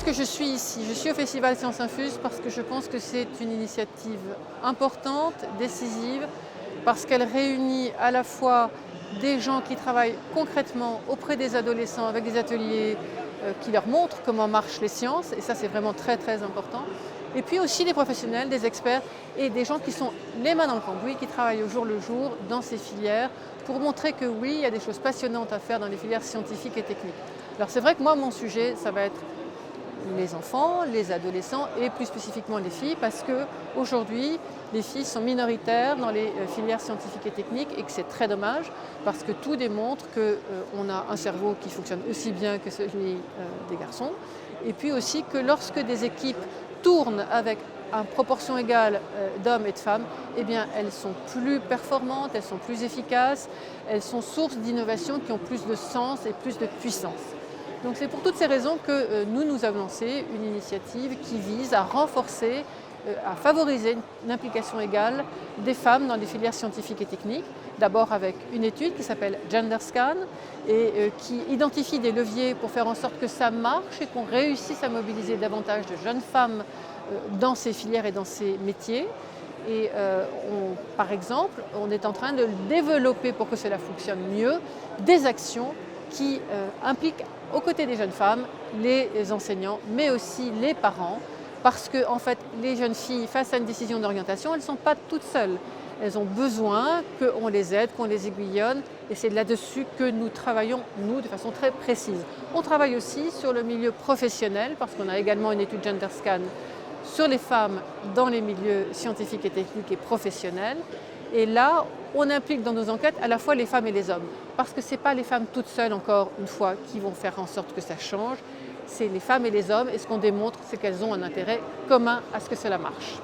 pense que je suis ici. Je suis au Festival Sciences Infuse parce que je pense que c'est une initiative importante, décisive, parce qu'elle réunit à la fois des gens qui travaillent concrètement auprès des adolescents avec des ateliers qui leur montrent comment marchent les sciences, et ça c'est vraiment très très important. Et puis aussi des professionnels, des experts et des gens qui sont les mains dans le cambouis, qui travaillent au jour le jour dans ces filières pour montrer que oui, il y a des choses passionnantes à faire dans les filières scientifiques et techniques. Alors c'est vrai que moi, mon sujet, ça va être les enfants, les adolescents et plus spécifiquement les filles, parce qu'aujourd'hui, les filles sont minoritaires dans les filières scientifiques et techniques et que c'est très dommage parce que tout démontre qu'on a un cerveau qui fonctionne aussi bien que celui des garçons, et puis aussi que lorsque des équipes tournent avec une proportion égale d'hommes et de femmes, eh bien, elles sont plus performantes, elles sont plus efficaces, elles sont source d'innovations qui ont plus de sens et plus de puissance. Donc c'est pour toutes ces raisons que nous avons lancé une initiative qui vise à renforcer, à favoriser une implication égale des femmes dans les filières scientifiques et techniques. D'abord avec une étude qui s'appelle GenderScan et qui identifie des leviers pour faire en sorte que ça marche et qu'on réussisse à mobiliser davantage de jeunes femmes dans ces filières et dans ces métiers. Et par exemple, on est en train de développer pour que cela fonctionne mieux des actions qui impliquent aux côtés des jeunes femmes, les enseignants, mais aussi les parents, parce que en fait, les jeunes filles, face à une décision d'orientation, elles ne sont pas toutes seules. Elles ont besoin qu'on les aide, qu'on les aiguillonne, et c'est là-dessus que nous travaillons, nous, de façon très précise. On travaille aussi sur le milieu professionnel, parce qu'on a également une étude GenderScan sur les femmes dans les milieux scientifiques et techniques et professionnels. Et là, on implique dans nos enquêtes à la fois les femmes et les hommes, parce que ce n'est pas les femmes toutes seules, encore une fois, qui vont faire en sorte que ça change, c'est les femmes et les hommes, et ce qu'on démontre, c'est qu'elles ont un intérêt commun à ce que cela marche.